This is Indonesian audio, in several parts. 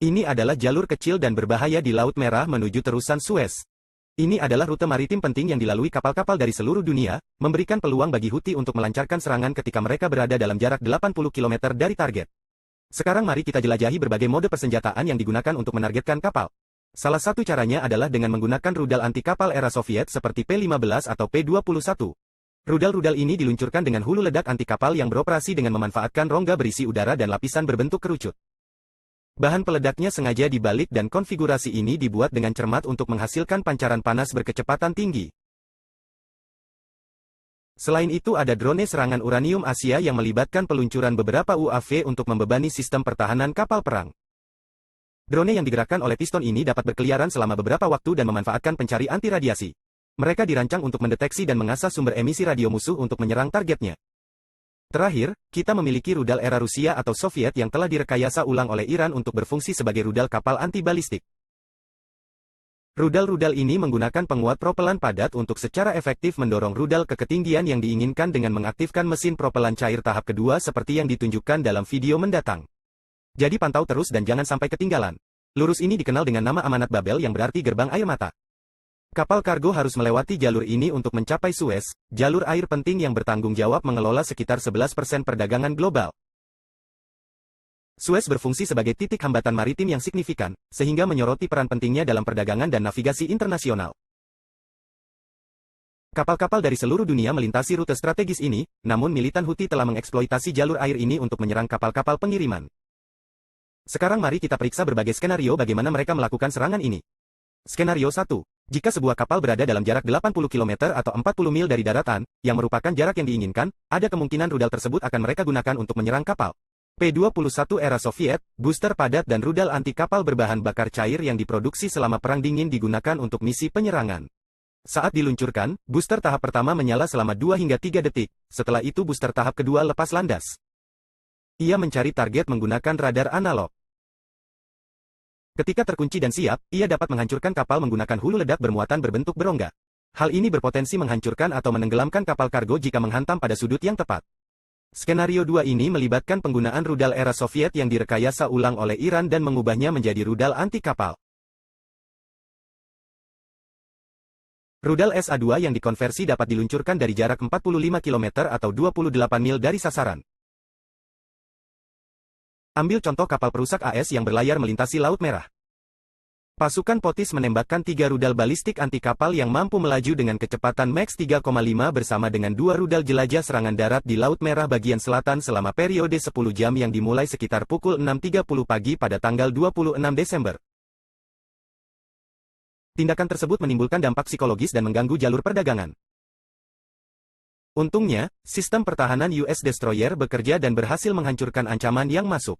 Ini adalah jalur kecil dan berbahaya di Laut Merah menuju terusan Suez. Ini adalah rute maritim penting yang dilalui kapal-kapal dari seluruh dunia, memberikan peluang bagi Houthi untuk melancarkan serangan ketika mereka berada dalam jarak 80 km dari target. Sekarang mari kita jelajahi berbagai mode persenjataan yang digunakan untuk menargetkan kapal. Salah satu caranya adalah dengan menggunakan rudal anti kapal era Soviet seperti P-15 atau P-21. Rudal-rudal ini diluncurkan dengan hulu ledak anti kapal yang beroperasi dengan memanfaatkan rongga berisi udara dan lapisan berbentuk kerucut. Bahan peledaknya sengaja dibalik dan konfigurasi ini dibuat dengan cermat untuk menghasilkan pancaran panas berkecepatan tinggi. Selain itu ada drone serangan uranium Asia yang melibatkan peluncuran beberapa UAV untuk membebani sistem pertahanan kapal perang. Drone yang digerakkan oleh piston ini dapat berkeliaran selama beberapa waktu dan memanfaatkan pencari anti radiasi. Mereka dirancang untuk mendeteksi dan mengasah sumber emisi radio musuh untuk menyerang targetnya. Terakhir, kita memiliki rudal era Rusia atau Soviet yang telah direkayasa ulang oleh Iran untuk berfungsi sebagai rudal kapal anti-balistik. Rudal-rudal ini menggunakan penguat propelan padat untuk secara efektif mendorong rudal ke ketinggian yang diinginkan dengan mengaktifkan mesin propelan cair tahap kedua seperti yang ditunjukkan dalam video mendatang. Jadi pantau terus dan jangan sampai ketinggalan. Lurus ini dikenal dengan nama amanat Babel yang berarti gerbang air mata. Kapal kargo harus melewati jalur ini untuk mencapai Suez, jalur air penting yang bertanggung jawab mengelola sekitar 11% perdagangan global. Suez berfungsi sebagai titik hambatan maritim yang signifikan, sehingga menyoroti peran pentingnya dalam perdagangan dan navigasi internasional. Kapal-kapal dari seluruh dunia melintasi rute strategis ini, namun militan Houthi telah mengeksploitasi jalur air ini untuk menyerang kapal-kapal pengiriman. Sekarang mari kita periksa berbagai skenario bagaimana mereka melakukan serangan ini. Skenario 1. Jika sebuah kapal berada dalam jarak 80 km atau 40 mil dari daratan, yang merupakan jarak yang diinginkan, ada kemungkinan rudal tersebut akan mereka gunakan untuk menyerang kapal. P-21 era Soviet, booster padat dan rudal anti kapal berbahan bakar cair yang diproduksi selama Perang Dingin digunakan untuk misi penyerangan. Saat diluncurkan, booster tahap pertama menyala selama 2 hingga 3 detik, setelah itu booster tahap kedua lepas landas. Ia mencari target menggunakan radar analog. Ketika terkunci dan siap, ia dapat menghancurkan kapal menggunakan hulu ledak bermuatan berbentuk berongga. Hal ini berpotensi menghancurkan atau menenggelamkan kapal kargo jika menghantam pada sudut yang tepat. Skenario 2 ini melibatkan penggunaan rudal era Soviet yang direkayasa ulang oleh Iran dan mengubahnya menjadi rudal anti kapal. Rudal SA-2 yang dikonversi dapat diluncurkan dari jarak 45 km atau 28 mil dari sasaran. Ambil contoh kapal perusak AS yang berlayar melintasi Laut Merah. Pasukan Potis menembakkan 3 rudal balistik anti kapal yang mampu melaju dengan kecepatan Mach 3,5 bersama dengan 2 rudal jelajah serangan darat di Laut Merah bagian selatan selama periode 10 jam yang dimulai sekitar pukul 6.30 pagi pada tanggal 26 Desember. Tindakan tersebut menimbulkan dampak psikologis dan mengganggu jalur perdagangan. Untungnya, sistem pertahanan US Destroyer bekerja dan berhasil menghancurkan ancaman yang masuk.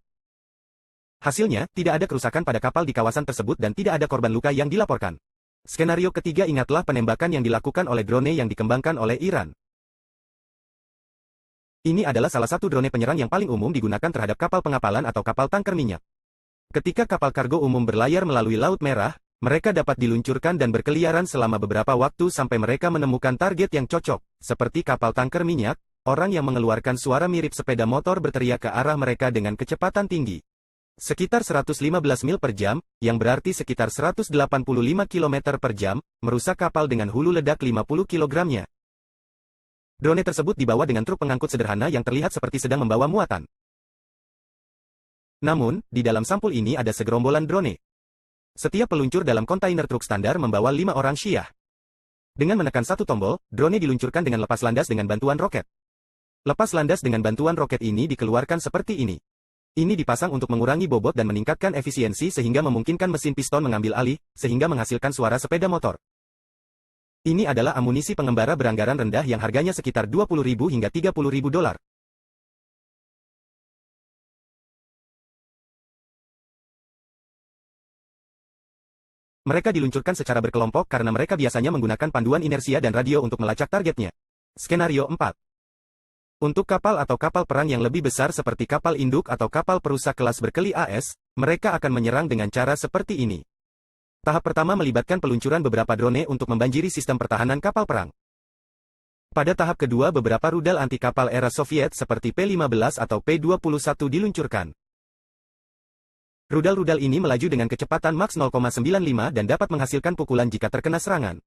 Hasilnya, tidak ada kerusakan pada kapal di kawasan tersebut dan tidak ada korban luka yang dilaporkan. Skenario ketiga ingatlah penembakan yang dilakukan oleh drone yang dikembangkan oleh Iran. Ini adalah salah satu drone penyerang yang paling umum digunakan terhadap kapal pengapalan atau kapal tanker minyak. Ketika kapal kargo umum berlayar melalui Laut Merah, mereka dapat diluncurkan dan berkeliaran selama beberapa waktu sampai mereka menemukan target yang cocok, seperti kapal tanker minyak, orang yang mengeluarkan suara mirip sepeda motor berteriak ke arah mereka dengan kecepatan tinggi. Sekitar 115 mil per jam, yang berarti sekitar 185 km per jam, merusak kapal dengan hulu ledak 50 kg-nya. Drone tersebut dibawa dengan truk pengangkut sederhana yang terlihat seperti sedang membawa muatan. Namun, di dalam sampul ini ada segerombolan drone. Setiap peluncur dalam kontainer truk standar membawa 5 orang Syiah. Dengan menekan satu tombol, drone diluncurkan dengan lepas landas dengan bantuan roket. Lepas landas dengan bantuan roket ini dikeluarkan seperti ini. Ini dipasang untuk mengurangi bobot dan meningkatkan efisiensi sehingga memungkinkan mesin piston mengambil alih, sehingga menghasilkan suara sepeda motor. Ini adalah amunisi pengembara beranggaran rendah yang harganya sekitar 20.000 hingga 30.000 dolar. Mereka diluncurkan secara berkelompok karena mereka biasanya menggunakan panduan inersia dan radio untuk melacak targetnya. Skenario 4. Untuk kapal atau kapal perang yang lebih besar seperti kapal induk atau kapal perusak kelas berkeli AS, mereka akan menyerang dengan cara seperti ini. Tahap pertama melibatkan peluncuran beberapa drone untuk membanjiri sistem pertahanan kapal perang. Pada tahap kedua beberapa rudal anti kapal era Soviet seperti P-15 atau P-21 diluncurkan. Rudal-rudal ini melaju dengan kecepatan maks 0,95 dan dapat menghasilkan pukulan jika terkena serangan.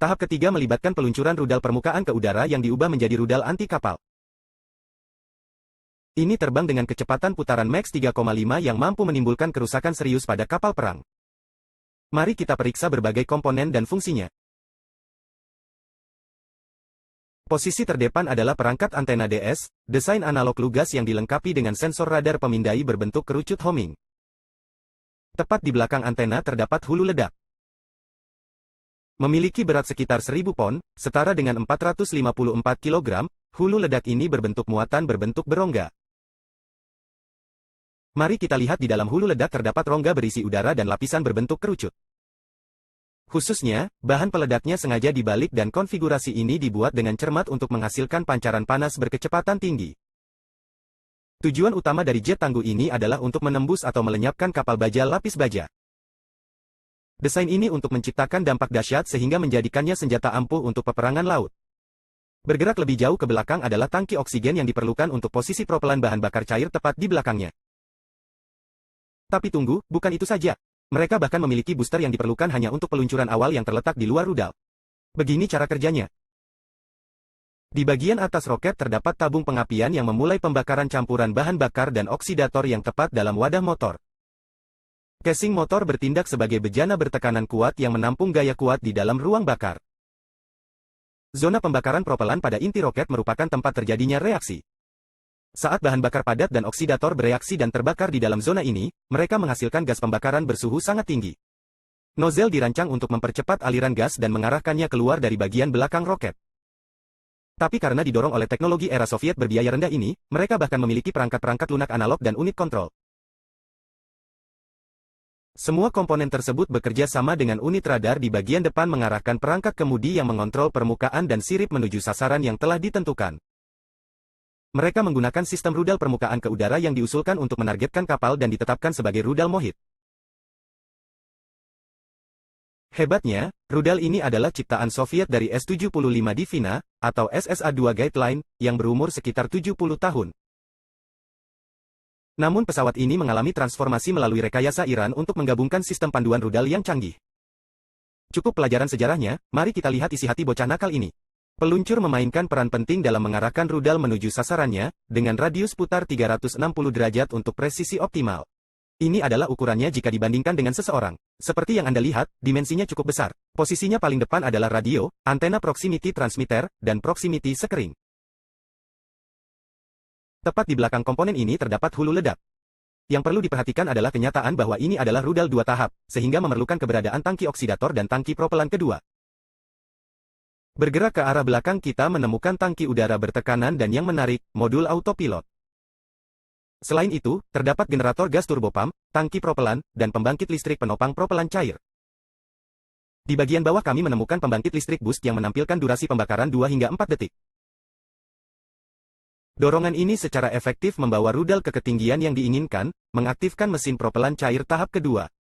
Tahap ketiga melibatkan peluncuran rudal permukaan ke udara yang diubah menjadi rudal anti kapal. Ini terbang dengan kecepatan putaran maks 3,5 yang mampu menimbulkan kerusakan serius pada kapal perang. Mari kita periksa berbagai komponen dan fungsinya. Posisi terdepan adalah perangkat antena DS, desain analog lugas yang dilengkapi dengan sensor radar pemindai berbentuk kerucut homing. Tepat di belakang antena terdapat hulu ledak. Memiliki berat sekitar 1000 pon, setara dengan 454 kg, hulu ledak ini berbentuk muatan berbentuk berongga. Mari kita lihat di dalam hulu ledak terdapat rongga berisi udara dan lapisan berbentuk kerucut. Khususnya, bahan peledaknya sengaja dibalik dan konfigurasi ini dibuat dengan cermat untuk menghasilkan pancaran panas berkecepatan tinggi. Tujuan utama dari jet tangguh ini adalah untuk menembus atau melenyapkan kapal baja lapis baja. Desain ini untuk menciptakan dampak dahsyat sehingga menjadikannya senjata ampuh untuk peperangan laut. Bergerak lebih jauh ke belakang adalah tangki oksigen yang diperlukan untuk posisi propelan bahan bakar cair tepat di belakangnya. Tapi tunggu, bukan itu saja. Mereka bahkan memiliki booster yang diperlukan hanya untuk peluncuran awal yang terletak di luar rudal. Begini cara kerjanya. Di bagian atas roket terdapat tabung pengapian yang memulai pembakaran campuran bahan bakar dan oksidator yang tepat dalam wadah motor. Casing motor bertindak sebagai bejana bertekanan kuat yang menampung gaya kuat di dalam ruang bakar. Zona pembakaran propelan pada inti roket merupakan tempat terjadinya reaksi. Saat bahan bakar padat dan oksidator bereaksi dan terbakar di dalam zona ini, mereka menghasilkan gas pembakaran bersuhu sangat tinggi. Nozzle dirancang untuk mempercepat aliran gas dan mengarahkannya keluar dari bagian belakang roket. Tapi karena didorong oleh teknologi era Soviet berbiaya rendah ini, mereka bahkan memiliki perangkat-perangkat lunak analog dan unit kontrol. Semua komponen tersebut bekerja sama dengan unit radar di bagian depan mengarahkan perangkat kemudi yang mengontrol permukaan dan sirip menuju sasaran yang telah ditentukan. Mereka menggunakan sistem rudal permukaan ke udara yang diusulkan untuk menargetkan kapal dan ditetapkan sebagai rudal Mohit. Hebatnya, rudal ini adalah ciptaan Soviet dari S-75 Divina, atau SSA-2 Guideline, yang berumur sekitar 70 tahun. Namun pesawat ini mengalami transformasi melalui rekayasa Iran untuk menggabungkan sistem panduan rudal yang canggih. Cukup pelajaran sejarahnya, mari kita lihat isi hati bocah nakal ini. Peluncur memainkan peran penting dalam mengarahkan rudal menuju sasarannya, dengan radius putar 360 derajat untuk presisi optimal. Ini adalah ukurannya jika dibandingkan dengan seseorang. Seperti yang Anda lihat, dimensinya cukup besar. Posisinya paling depan adalah radio, antena proximity transmitter, dan proximity sekering. Tepat di belakang komponen ini terdapat hulu ledak. Yang perlu diperhatikan adalah kenyataan bahwa ini adalah rudal 2 tahap, sehingga memerlukan keberadaan tangki oksidator dan tangki propelan kedua. Bergerak ke arah belakang kita menemukan tangki udara bertekanan dan yang menarik, modul autopilot. Selain itu, terdapat generator gas turbopump, tangki propelan, dan pembangkit listrik penopang propelan cair. Di bagian bawah kami menemukan pembangkit listrik boost yang menampilkan durasi pembakaran 2 hingga 4 detik. Dorongan ini secara efektif membawa rudal ke ketinggian yang diinginkan, mengaktifkan mesin propelan cair tahap kedua.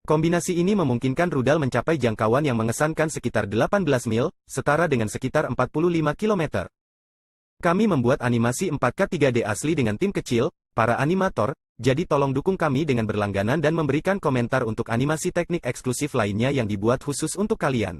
Kombinasi ini memungkinkan rudal mencapai jangkauan yang mengesankan sekitar 18 mil, setara dengan sekitar 45 km. Kami membuat animasi 4K 3D asli dengan tim kecil, para animator, jadi tolong dukung kami dengan berlangganan dan memberikan komentar untuk animasi teknik eksklusif lainnya yang dibuat khusus untuk kalian.